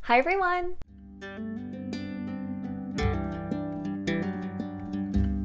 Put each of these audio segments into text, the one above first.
Hi everyone!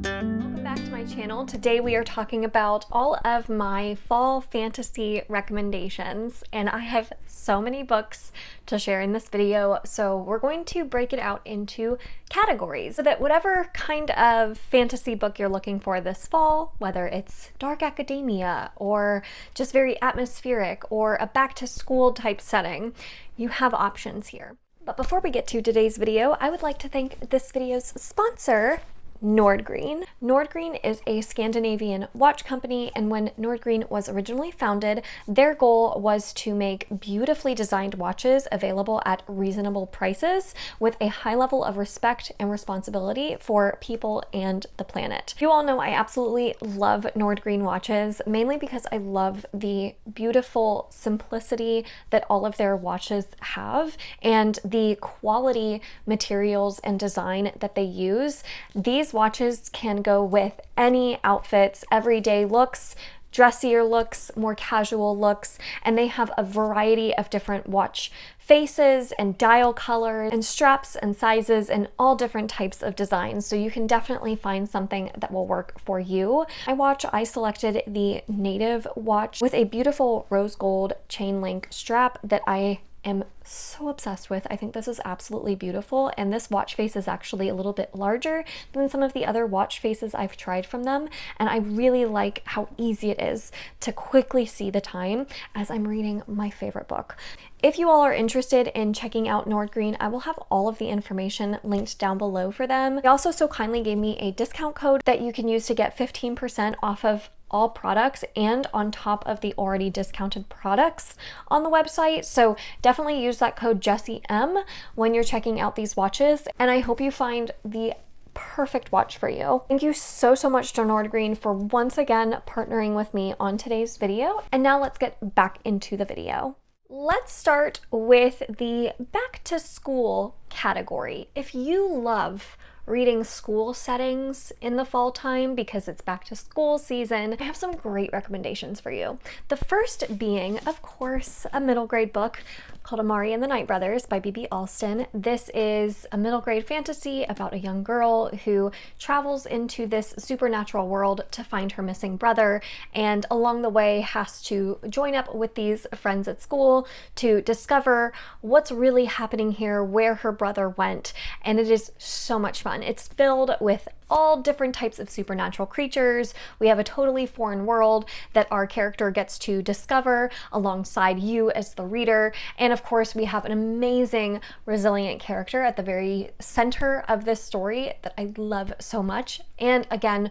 Welcome back to my channel. Today we are talking about all of my fall fantasy recommendations, and I have so many books to share in this video, so we're going to break it out into categories so that whatever kind of fantasy book you're looking for this fall, whether it's dark academia or just very atmospheric or a back to school type setting, you have options here. But before we get to today's video, I would like to thank this video's sponsor, Nordgreen. Nordgreen is a Scandinavian watch company, and when Nordgreen was originally founded, their goal was to make beautifully designed watches available at reasonable prices with a high level of respect and responsibility for people and the planet. You all know I absolutely love Nordgreen watches, mainly because I love the beautiful simplicity that all of their watches have and the quality materials and design that they use. These watches can go with any outfits, everyday looks, dressier looks, more casual looks, and they have a variety of different watch faces and dial colors and straps and sizes and all different types of designs, so you can definitely find something that will work for you. I selected the Native watch with a beautiful rose gold chain link strap that I am so obsessed with. I think this is absolutely beautiful, and this watch face is actually a little bit larger than some of the other watch faces I've tried from them, and I really like how easy it is to quickly see the time as I'm reading my favorite book. If you all are interested in checking out Nordgreen, I will have all of the information linked down below for them. They also so kindly gave me a discount code that you can use to get 15% off of all products and on top of the already discounted products on the website. So definitely use that code JessieM when you're checking out these watches, and I hope you find the perfect watch for you. Thank you so much to Nordgreen for once again partnering with me on today's video. And now let's get back into the video. Let's start with the back to school category. If you love reading school settings in the fall time because it's back to school season, I have some great recommendations for you. The first being, of course, a middle grade book called Amari and the Night Brothers by B.B. Alston. This is a middle grade fantasy about a young girl who travels into this supernatural world to find her missing brother, and along the way has to join up with these friends at school to discover what's really happening here, where her brother went, and it is so much fun. It's filled with all different types of supernatural creatures. We have a totally foreign world that our character gets to discover alongside you as the reader. And of course, we have an amazing, resilient character at the very center of this story that I love so much. And again,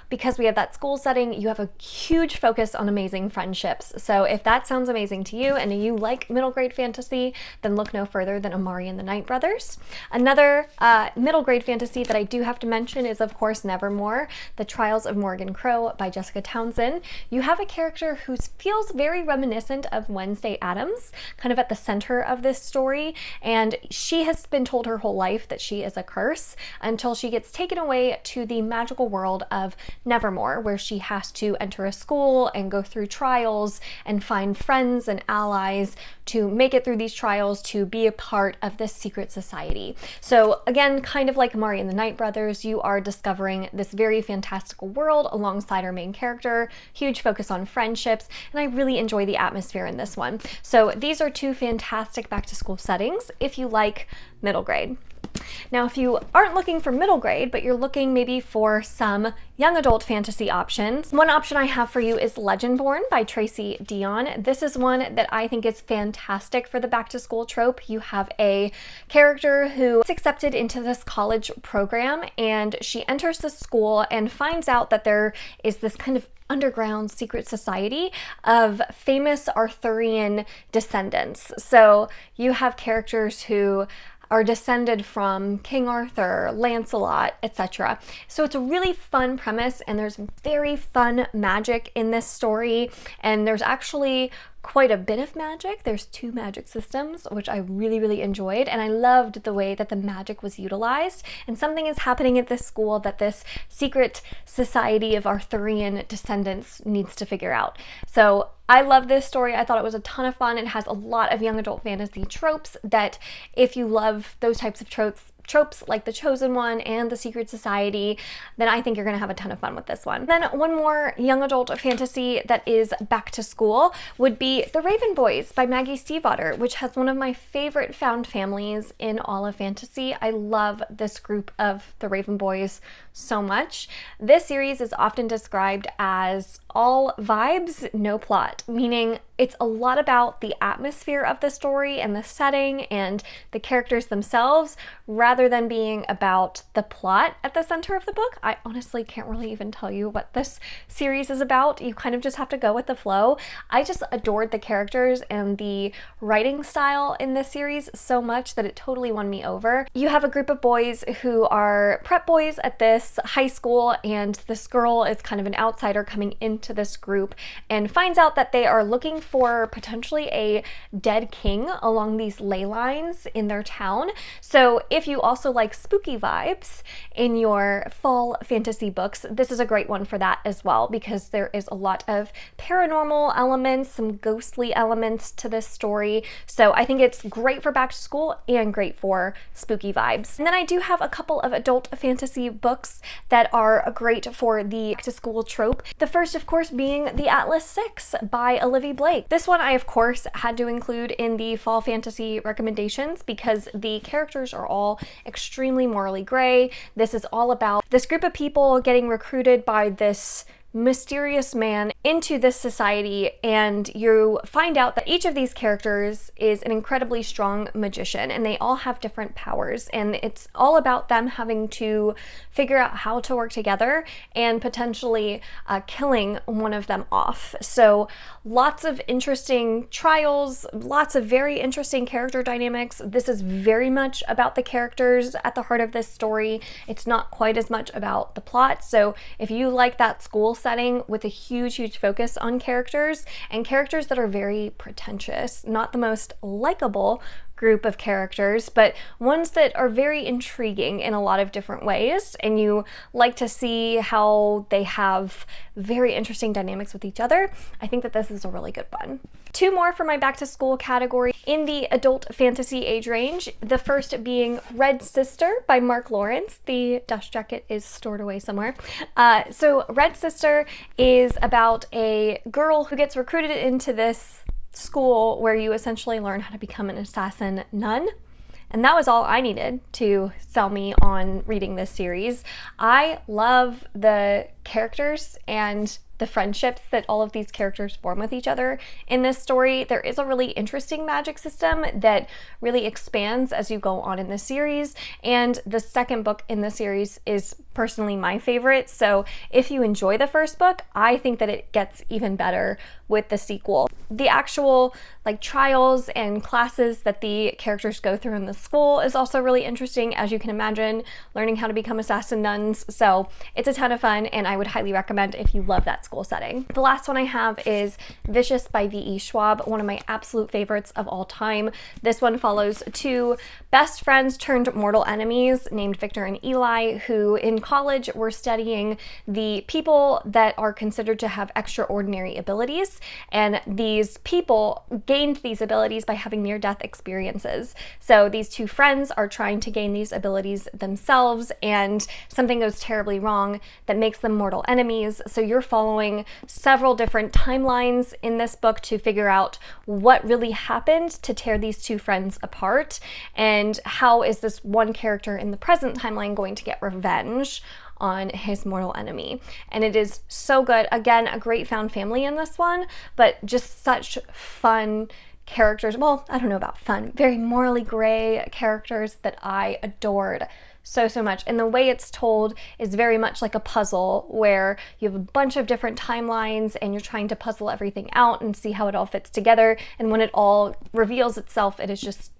because we have that school setting, you have a huge focus on amazing friendships. So if that sounds amazing to you and you like middle grade fantasy, then look no further than Amari and the Night Brothers. Another middle grade fantasy that I do have to mention is, of course, Nevermore, The Trials of Morgan Crow by Jessica Townsend. You have a character who feels very reminiscent of Wednesday Addams, kind of at the center of this story, and she has been told her whole life that she is a curse until she gets taken away to the magical world of Nevermore, where she has to enter a school and go through trials and find friends and allies to make it through these trials to be a part of this secret society. So again, kind of like Amari and the Night Brothers, you are discovering this very fantastical world alongside our main character, huge focus on friendships, and I really enjoy the atmosphere in this one. So these are two fantastic back to school settings if you like middle grade. Now, if you aren't looking for middle grade, but you're looking maybe for some young adult fantasy options, one option I have for you is Legendborn by Tracy Deonn. This is one that I think is fantastic for the back to school trope. You have a character who is accepted into this college program, and she enters the school and finds out that there is this kind of underground secret society of famous Arthurian descendants. So you have characters who are descended from King Arthur, Lancelot, etc. So it's a really fun premise, and there's very fun magic in this story, and there's actually quite a bit of magic. There's 2 magic systems, which I really enjoyed, and I loved the way that the magic was utilized. And something is happening at this school that this secret society of Arthurian descendants needs to figure out. So I love this story. I thought it was a ton of fun. It has a lot of young adult fantasy tropes that, if you love those types of tropes like The Chosen One and The Secret Society, then I think you're gonna have a ton of fun with this one. Then one more young adult fantasy that is back to school would be The Raven Boys by Maggie Stiefvater, which has one of my favorite found families in all of fantasy. I love this group of the Raven Boys so much. This series is often described as all vibes, no plot, meaning it's a lot about the atmosphere of the story and the setting and the characters themselves, rather than being about the plot at the center of the book. I honestly can't really even tell you what this series is about. You kind of just have to go with the flow. I just adored the characters and the writing style in this series so much that it totally won me over. You have a group of boys who are prep boys at this high school, and this girl is kind of an outsider coming into this group and finds out that they are looking for potentially a dead king along these ley lines in their town. So if you also like spooky vibes in your fall fantasy books, this is a great one for that as well, because there is a lot of paranormal elements, some ghostly elements to this story. So I think it's great for back to school and great for spooky vibes. And then I do have a couple of adult fantasy books that are great for the back to school trope. The first, of course, being The Atlas 6 by Olivia Blake. This one I, of course, had to include in the fall fantasy recommendations because the characters are all extremely morally gray. This is all about this group of people getting recruited by this mysterious man into this society, and you find out that each of these characters is an incredibly strong magician, and they all have different powers, and it's all about them having to figure out how to work together and potentially killing one of them off. So lots of interesting trials, lots of very interesting character dynamics. This is very much about the characters at the heart of this story. It's not quite as much about the plot. So if you like that school setting with a huge focus on characters, and characters that are very pretentious, not the most likable group of characters, but ones that are very intriguing in a lot of different ways, and you like to see how they have very interesting dynamics with each other, I think that this is a really good one. 2 more for my back to school category in the adult fantasy age range. The first being Red Sister by Mark Lawrence. The dust jacket is stored away somewhere. So Red Sister is about a girl who gets recruited into this school where you essentially learn how to become an assassin nun. And that was all I needed to sell me on reading this series. I love the characters and the friendships that all of these characters form with each other in this story. There is a really interesting magic system that really expands as you go on in the series, and the second book in the series is personally my favorite. So if you enjoy the first book, I think that it gets even better with the sequel. The actual trials and classes that the characters go through in the school is also really interesting, as you can imagine, learning how to become assassin nuns. So it's a ton of fun, and I would highly recommend if you love that school setting. The last one I have is Vicious by V.E. Schwab, one of my absolute favorites of all time. This one follows 2 best friends turned mortal enemies named Victor and Eli, who in college were studying the people that are considered to have extraordinary abilities, and these people gained these abilities by having near-death experiences. So these 2 friends are trying to gain these abilities themselves, and something goes terribly wrong that makes them mortal enemies. So you're following several different timelines in this book to figure out what really happened to tear these 2 friends apart, and how is this one character in the present timeline going to get revenge on his mortal enemy. And it is so good. Again, a great found family in this one, but just such fun characters. Well, I don't know about fun, very morally gray characters that I adored so much. And the way it's told is very much like a puzzle, where you have a bunch of different timelines and you're trying to puzzle everything out and see how it all fits together. And when it all reveals itself, it is just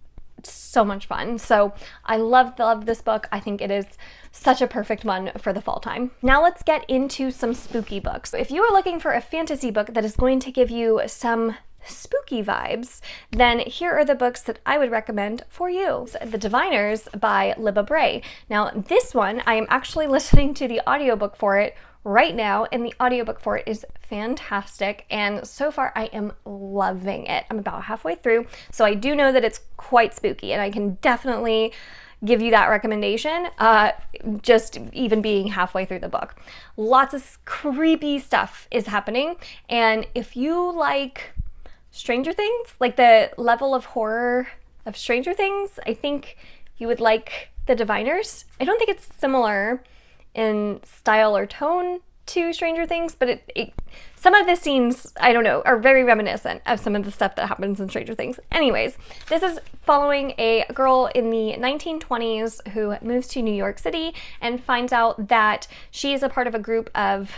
so much fun. So I love this book. I think it is such a perfect one for the fall time. Now let's get into some spooky books. If you are looking for a fantasy book that is going to give you some spooky vibes, then here are the books that I would recommend for you. The Diviners by Libba Bray. Now, this one, I am actually listening to the audiobook for it right now, and the audiobook for it is fantastic, and so far I am loving it. I'm about halfway through, so I do know that it's quite spooky, and I can definitely give you that recommendation, just even being halfway through the book. Lots of creepy stuff is happening, and if you like Stranger Things, like the level of horror of Stranger Things, I think you would like The Diviners. I don't think it's similar in style or tone to Stranger Things, but some of the scenes, I don't know, are very reminiscent of some of the stuff that happens in Stranger Things. Anyways, this is following a girl in the 1920s who moves to New York City and finds out that she is a part of a group of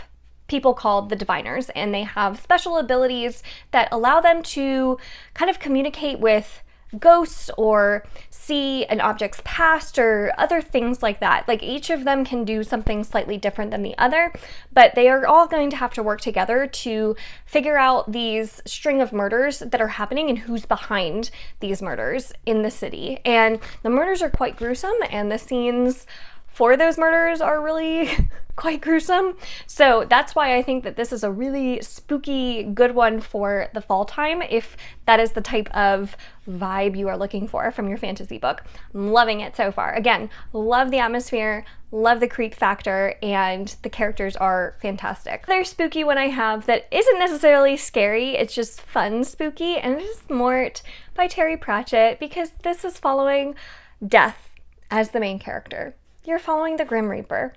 people called the Diviners, and they have special abilities that allow them to kind of communicate with ghosts or see an object's past or other things like that. Like, each of them can do something slightly different than the other, but they are all going to have to work together to figure out these string of murders that are happening and who's behind these murders in the city. And the murders are quite gruesome, and the scenes for those murders are really quite gruesome. So that's why I think that this is a really spooky, good one for the fall time, if that is the type of vibe you are looking for from your fantasy book. I'm loving it so far. Again, love the atmosphere, love the creep factor, and the characters are fantastic. Another spooky one I have that isn't necessarily scary, it's just fun spooky, and it is Mort by Terry Pratchett, because this is following Death as the main character. You're following the Grim Reaper.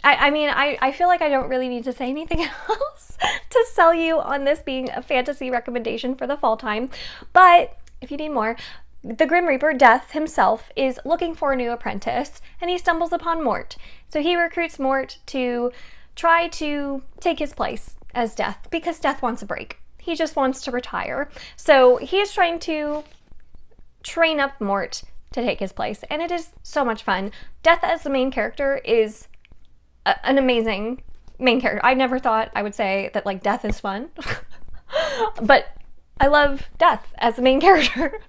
I feel like I don't really need to say anything else to sell you on this being a fantasy recommendation for the fall time, but if you need more, the Grim Reaper, Death himself, is looking for a new apprentice, and he stumbles upon Mort. So he recruits Mort to try to take his place as Death, because Death wants a break. He just wants to retire. So he is trying to train up Mort to take his place, and it is so much fun. Death as the main character is an amazing main character. I never thought I would say that, like, Death is fun, but I love Death as the main character.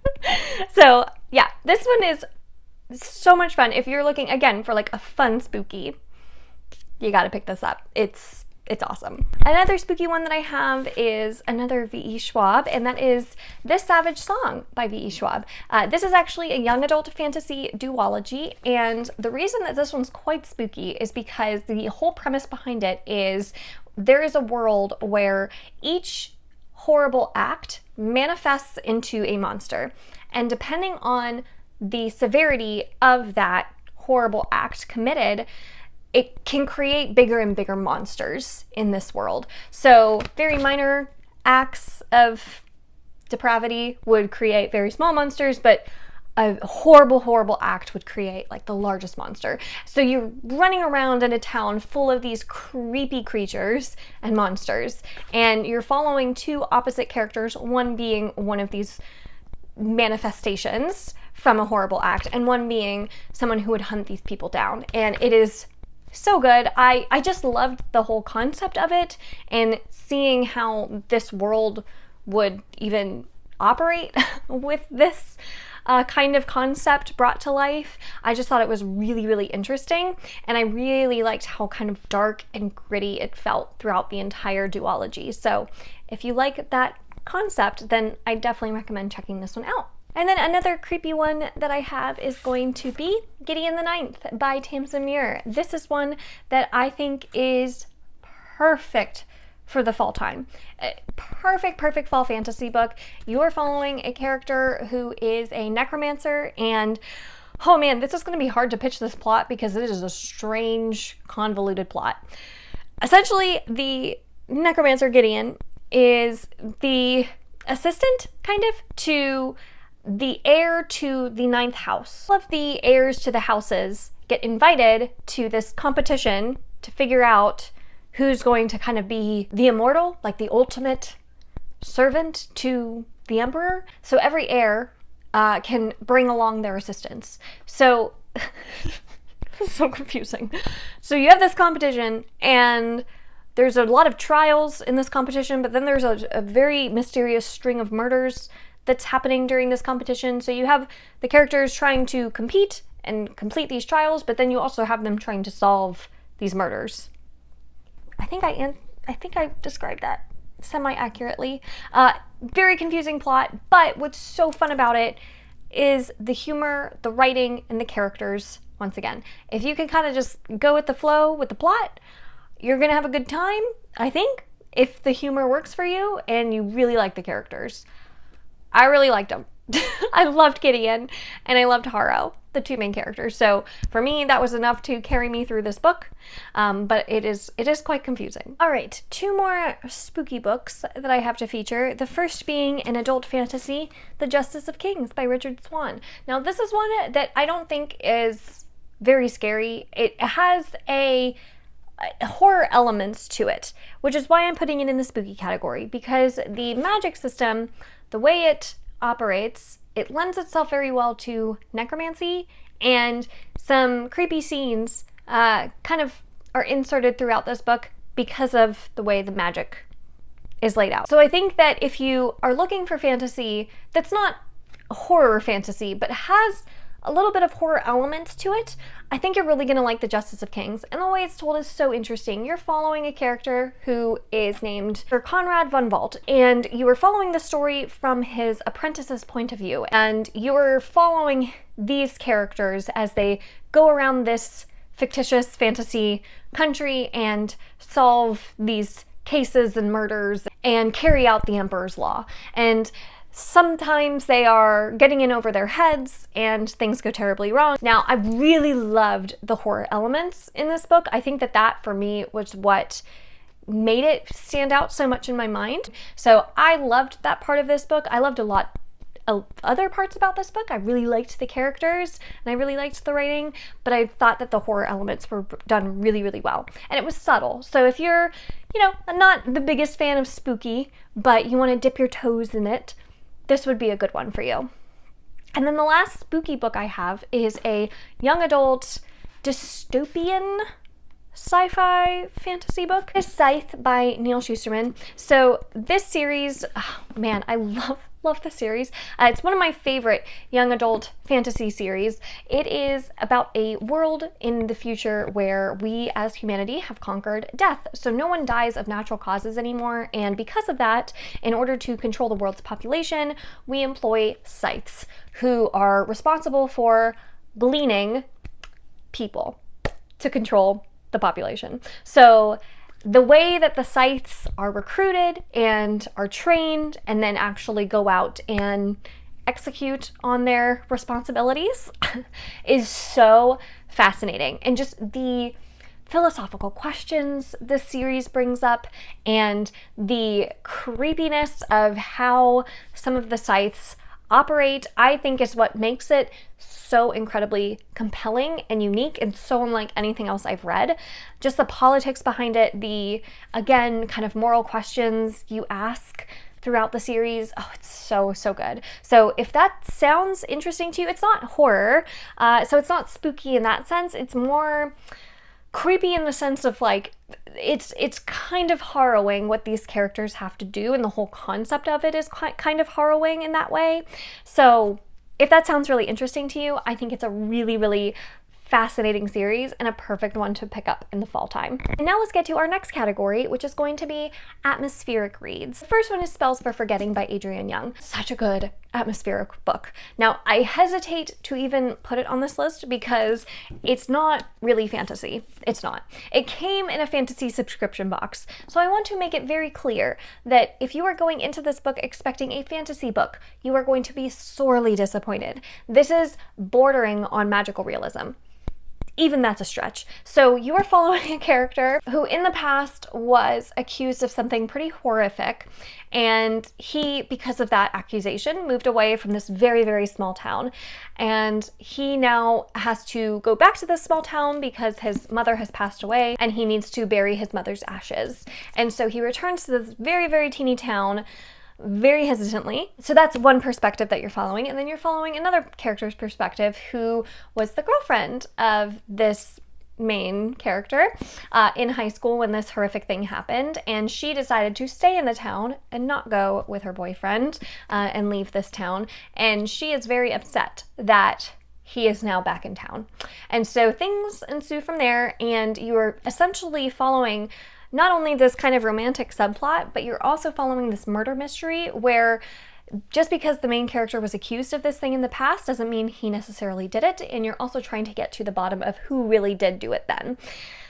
So yeah, this one is so much fun. If you're looking, again, for like a fun spooky, you gotta pick this up. It's awesome. Another spooky one that I have is another V.E. Schwab, and that is This Savage Song by V.E. Schwab. This is actually a young adult fantasy duology, and the reason that this one's quite spooky is because the whole premise behind it is there is a world where each horrible act manifests into a monster, and depending on the severity of that horrible act committed, it can create bigger and bigger monsters in this world. So very minor acts of depravity would create very small monsters, but a horrible, horrible act would create like the largest monster. So you're running around in a town full of these creepy creatures and monsters, and you're following two opposite characters, one being one of these manifestations from a horrible act, and one being someone who would hunt these people down. And it is so good. I just loved the whole concept of it, and seeing how this world would even operate with this kind of concept brought to life. I just thought it was really, really interesting, and I really liked how kind of dark and gritty it felt throughout the entire duology. So if you like that concept, then I definitely recommend checking this one out. And then another creepy one that I have is going to be Gideon the Ninth by Tamsin Muir. This is one that I think is perfect for the fall time. Perfect fall fantasy book. You're following a character who is a necromancer, and oh man, this is going to be hard to pitch this plot because it is a strange, convoluted plot. Essentially, the necromancer Gideon is the assistant, kind of, to the heir to the ninth house. All of the heirs to the houses get invited to this competition to figure out who's going to kind of be the immortal, like the ultimate servant to the emperor. So every heir can bring along their assistants. So it's so confusing. So you have this competition, and there's a lot of trials in this competition, but then there's a very mysterious string of murders that's happening during this competition. So you have the characters trying to compete and complete these trials, but then you also have them trying to solve these murders. I think I described that semi-accurately. Very confusing plot, but what's so fun about it is the humor, the writing, and the characters. Once again, if you can kind of just go with the flow with the plot, you're gonna have a good time, I think, if the humor works for you and you really like the characters. I really liked them. I loved Gideon and I loved Haro, the two main characters. So for me, that was enough to carry me through this book, but it is quite confusing. All right, two more spooky books that I have to feature. The first being an adult fantasy, The Justice of Kings by Richard Swan. Now, this is one that I don't think is very scary. It has a horror elements to it, which is why I'm putting it in the spooky category, because the magic system, the way it operates, it lends itself very well to necromancy, and some creepy scenes kind of are inserted throughout this book because of the way the magic is laid out. So I think that if you are looking for fantasy that's not horror fantasy but has a little bit of horror elements to it, I think you're really going to like The Justice of Kings. And the way it's told is so interesting. You're following a character who is named Sir Conrad von Valt, and you are following the story from his apprentice's point of view. And you are following these characters as they go around this fictitious fantasy country and solve these cases and murders and carry out the Emperor's law. And sometimes they are getting in over their heads and things go terribly wrong. Now, I really loved the horror elements in this book. I think that for me was what made it stand out so much in my mind. So I loved that part of this book. I loved a lot of other parts about this book. I really liked the characters and I really liked the writing, but I thought that the horror elements were done really, really well. And it was subtle. So if you're, not the biggest fan of spooky, but you want to dip your toes in it, this would be a good one for you. And then the last spooky book I have is a young adult dystopian sci-fi fantasy book. It's Scythe by Neil Shusterman. So this series, I love the series. It's one of my favorite young adult fantasy series. It is about a world in the future where we as humanity have conquered death. So no one dies of natural causes anymore. And because of that, in order to control the world's population, we employ scythes who are responsible for gleaning people to control the population. So the way that the scythes are recruited and are trained and then actually go out and execute on their responsibilities is so fascinating. And just the philosophical questions this series brings up and the creepiness of how some of the scythes operate, I think is what makes it so incredibly compelling and unique and so unlike anything else I've read. Just the politics behind it, the, again, kind of moral questions you ask throughout the series. Oh, it's so, so good. So if that sounds interesting to you, it's not horror, so it's not spooky in that sense. It's more creepy in the sense of like, it's kind of harrowing what these characters have to do, and the whole concept of it is kind of harrowing in that way. So if that sounds really interesting to you, I think it's a really, really fascinating series and a perfect one to pick up in the fall time. And now let's get to our next category, which is going to be atmospheric reads. The first one is Spells for Forgetting by Adrienne Young. Such a good atmospheric book. Now, I hesitate to even put it on this list because it's not really fantasy. It's not. It came in a fantasy subscription box. So I want to make it very clear that if you are going into this book expecting a fantasy book, you are going to be sorely disappointed. This is bordering on magical realism. Even that's a stretch. So you are following a character who in the past was accused of something pretty horrific, and he, because of that accusation, moved away from this very, very small town. And he now has to go back to this small town because his mother has passed away and he needs to bury his mother's ashes. And so he returns to this very, very teeny town very hesitantly. So that's one perspective that you're following. And then you're following another character's perspective who was the girlfriend of this main character in high school when this horrific thing happened, and she decided to stay in the town and not go with her boyfriend and leave this town. And she is very upset that he is now back in town. And so things ensue from there, and you're essentially following not only this kind of romantic subplot, but you're also following this murder mystery where just because the main character was accused of this thing in the past doesn't mean he necessarily did it, and you're also trying to get to the bottom of who really did do it then.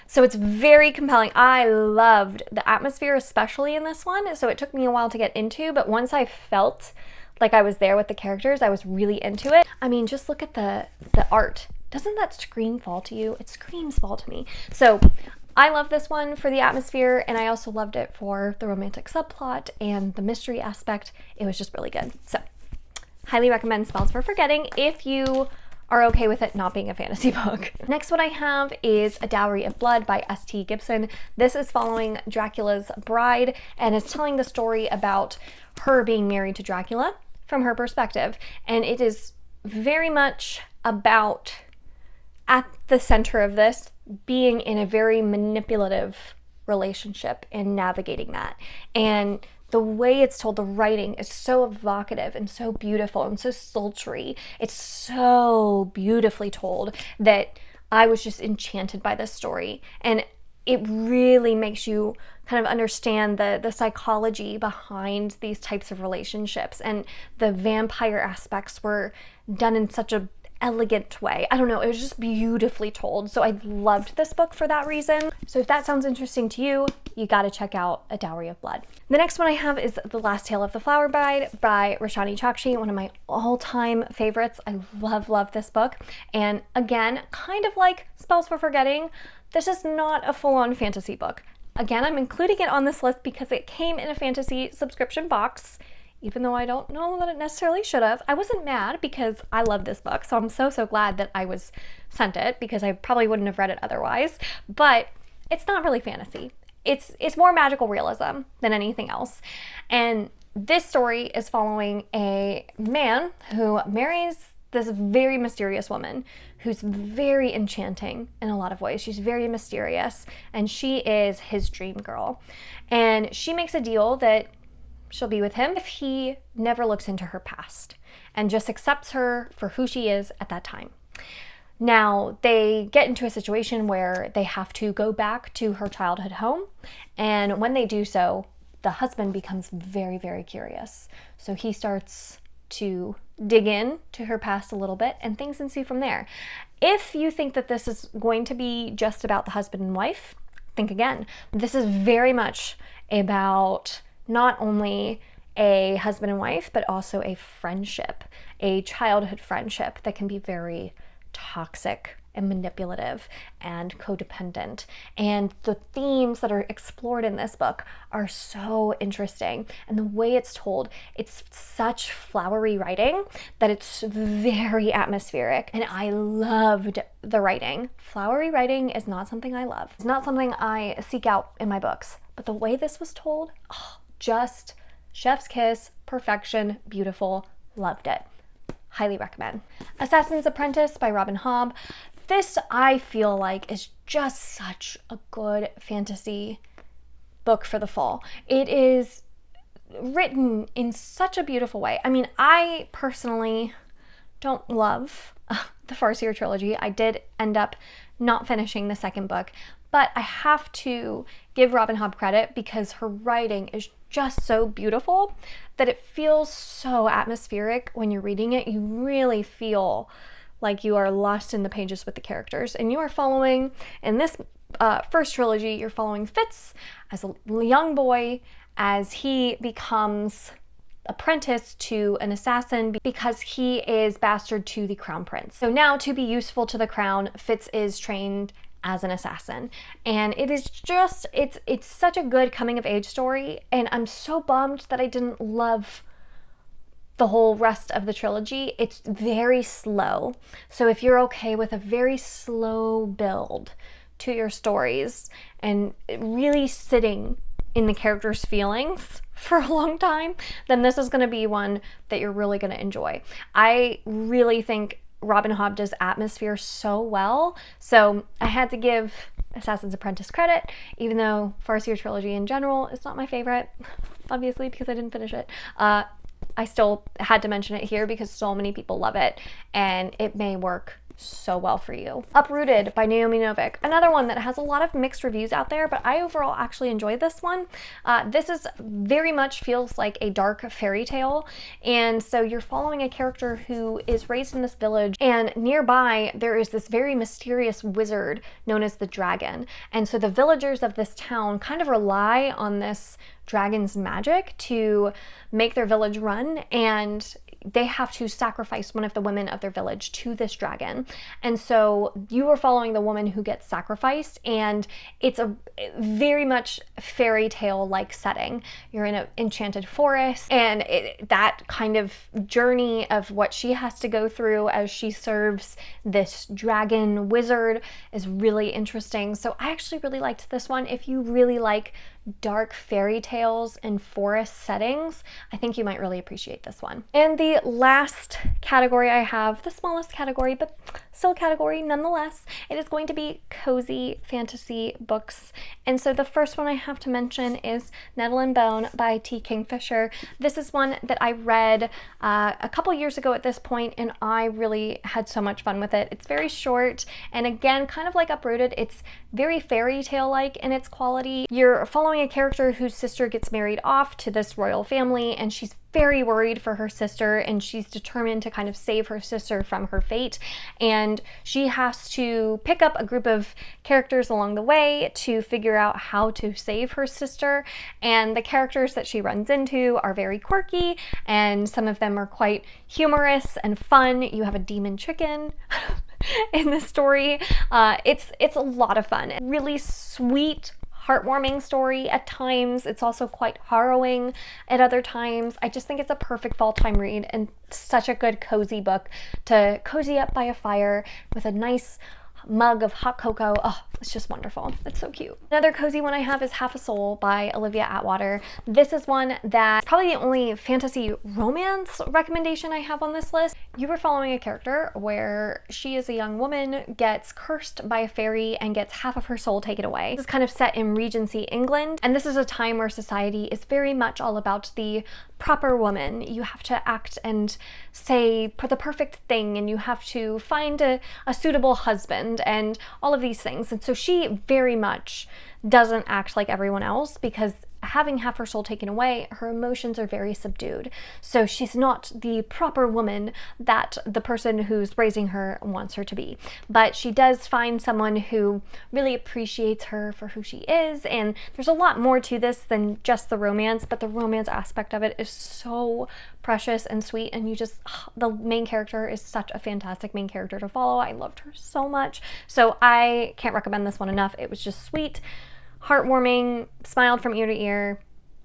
So it's very compelling. I loved the atmosphere, especially in this one, so it took me a while to get into, but once I felt like I was there with the characters, I was really into it. I mean, just look at the art. Doesn't that scream fall to you? It screams fall to me. So I love this one for the atmosphere, and I also loved it for the romantic subplot and the mystery aspect. It was just really good. So, highly recommend Spells for Forgetting if you are okay with it not being a fantasy book. Next one I have is A Dowry of Blood by S.T. Gibson. This is following Dracula's bride, and it's telling the story about her being married to Dracula from her perspective. And it is very much about, at the center of this, being in a very manipulative relationship and navigating that. And the way it's told, the writing is so evocative and so beautiful and so sultry. It's so beautifully told that I was just enchanted by this story. And it really makes you kind of understand the psychology behind these types of relationships. And the vampire aspects were done in such a elegant way. I don't know, it was just beautifully told. So I loved this book for that reason. So if that sounds interesting to you, you gotta check out A Dowry of Blood. The next one I have is The Last Tale of the Flower Bride by Roshani Chokshi, one of my all-time favorites. I love this book. And again, kind of like Spells for Forgetting, this is not a full-on fantasy book. Again, I'm including it on this list because it came in a fantasy subscription box, even though I don't know that it necessarily should have. I wasn't mad because I love this book, so I'm so glad that I was sent it because I probably wouldn't have read it otherwise. But it's not really fantasy. It's more magical realism than anything else. And this story is following a man who marries this very mysterious woman who's very enchanting in a lot of ways. She's very mysterious, and she is his dream girl. And she makes a deal that she'll be with him if he never looks into her past and just accepts her for who she is at that time. Now, they get into a situation where they have to go back to her childhood home, and when they do so, the husband becomes very curious. So he starts to dig in to her past a little bit, and things ensue from there. If you think that this is going to be just about the husband and wife, think again. This is very much about not only a husband and wife, but also a friendship, a childhood friendship that can be very toxic and manipulative and codependent. And the themes that are explored in this book are so interesting. And the way it's told, it's such flowery writing that it's very atmospheric. And I loved the writing. Flowery writing is not something I love. It's not something I seek out in my books. But the way this was told, just chef's kiss, perfection, beautiful, loved it. Highly recommend. Assassin's Apprentice by Robin Hobb. This, I feel like, is just such a good fantasy book for the fall. It is written in such a beautiful way. I mean, I personally don't love the Farseer trilogy. I did end up not finishing the second book, but I have to give Robin Hobb credit because her writing is just so beautiful that it feels so atmospheric when you're reading it. You really feel like you are lost in the pages with the characters. And you are following, in this first trilogy, you're following Fitz as a young boy as he becomes apprentice to an assassin because he is bastard to the crown prince. So now, to be useful to the crown, Fitz is trained as an assassin. And it is just, it's such a good coming of age story, and I'm so bummed that I didn't love the whole rest of the trilogy. It's very slow. So if you're okay with a very slow build to your stories and really sitting in the characters' feelings for a long time, then this is going to be one that you're really going to enjoy. I really think Robin Hobb does atmosphere so well. So I had to give Assassin's Apprentice credit, even though Farseer Trilogy in general is not my favorite, obviously, because I didn't finish it. I still had to mention it here because so many people love it, and it may work so well for you. Uprooted by Naomi Novik, another one that has a lot of mixed reviews out there, but I overall actually enjoyed this one. This is very much feels like a dark fairy tale, and so you're following a character who is raised in this village, and nearby there is this very mysterious wizard known as the dragon, and so the villagers of this town kind of rely on this dragon's magic to make their village run, and they have to sacrifice one of the women of their village to this dragon. And so you are following the woman who gets sacrificed, and it's a very much fairy tale like setting. You're in an enchanted forest, and that kind of journey of what she has to go through as she serves this dragon wizard is really interesting. So I actually really liked this one. If you really like dark fairy tales and forest settings, I think you might really appreciate this one. And the last category I have, the smallest category, but still a category nonetheless, it is going to be cozy fantasy books. And so the first one I have to mention is Nettle and Bone by T. Kingfisher. This is one that I read a couple years ago at this point, and I really had so much fun with it. It's very short, and again, kind of like Uprooted, it's very fairy tale-like in its quality. You're following a character whose sister gets married off to this royal family, and she's very worried for her sister, and she's determined to kind of save her sister from her fate, and she has to pick up a group of characters along the way to figure out how to save her sister. And the characters that she runs into are very quirky, and some of them are quite humorous and fun. You have a demon chicken in the story. It's a lot of fun. Really sweet, heartwarming story at times. It's also quite harrowing at other times. I just think it's a perfect fall time read and such a good cozy book to cozy up by a fire with a nice mug of hot cocoa. Oh, it's just wonderful. It's so cute. Another cozy one I have is Half a Soul by Olivia Atwater. This is one that's probably the only fantasy romance recommendation I have on this list. You are following a character where she is a young woman, gets cursed by a fairy, and gets half of her soul taken away. This is kind of set in Regency England, and this is a time where society is very much all about the proper woman. You have to act and say the perfect thing, and you have to find a suitable husband and all of these things. And so she very much doesn't act like everyone else because having half her soul taken away, her emotions are very subdued. So she's not the proper woman that the person who's raising her wants her to be. But she does find someone who really appreciates her for who she is, and there's a lot more to this than just the romance, but the romance aspect of it is so precious and sweet, and you just, the main character is such a fantastic main character to follow. I loved her so much. So I can't recommend this one enough. It was just sweet, heartwarming, smiled from ear to ear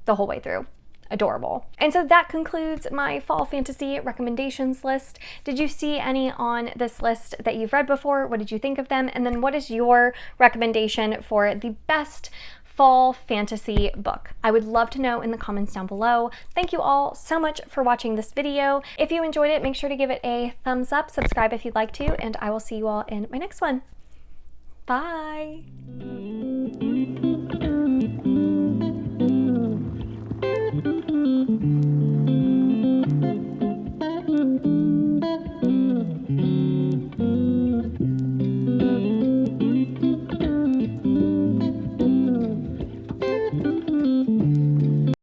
the whole way through. Adorable. And so that concludes my fall fantasy recommendations list. Did you see any on this list that you've read before? What did you think of them? And then what is your recommendation for the best fall fantasy book? I would love to know in the comments down below. Thank you all so much for watching this video. If you enjoyed it, make sure to give it a thumbs up, subscribe if you'd like to, and I will see you all in my next one. Bye!